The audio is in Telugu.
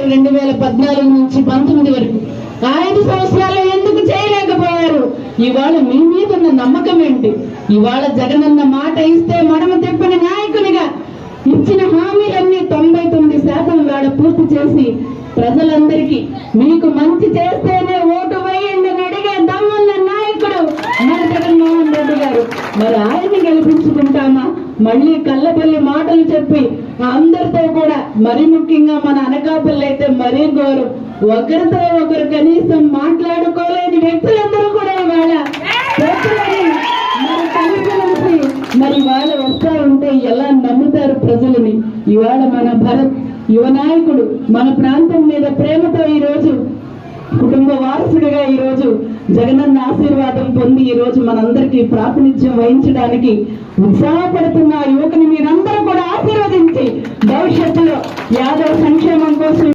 చేశారు 2014 నుంచి 19 వరకు. 5 సంవత్సరాలు ఎందుకు చేయలేకపోయారు? ఇవాళ మీ మీద ఉన్న నమ్మకం ఏంటి? ఇవాళ జగనన్న మాట ఇస్తే మడమ తిప్పని నాయకునిగా ఇచ్చిన హామీలన్నీ 99% ఇవాళ పూర్తి చేసి ప్రజలందరికీ మీకు మంచి చేస్తేనే ఓటు వేయండి అని అడిగే దమ్మున్న నాయకుడు మన జగన్మోహన్ రెడ్డి గారు. మరి ఆయన్ని గెలిపించుకుంటామా? మళ్ళీ కళ్ళబల్లి మాటలు చెప్పి అందరితో కూడా, మరి ముఖ్యంగా మన అనకాపల్లి అయితే మరీ ఘోరం, ఒకరితో ఒకరు కనీసం మాట్లాడుకోలేని వ్యక్తులందరూ కూడా ఇవాళ మరి కలిసి మరి ఇవాళ వస్తా ఉంటే ఎలా నమ్ముతారు ప్రజలని? ఇవాళ మన భరత్ యువ నాయకుడు మన ప్రాంతం మీద ప్రేమతో ఈరోజు కుటుంబ వారసుడిగా ఈరోజు జగనన్న ఆశీర్వాదం పొంది ఈరోజు మనందరికీ ప్రాతినిధ్యం వహించడానికి ఉత్సాహపడుతున్న యువకుని మీరందరూ కూడా ఆశీర్వదించి భవిష్యత్తులో యాదవ్ సంక్షేమం కోసం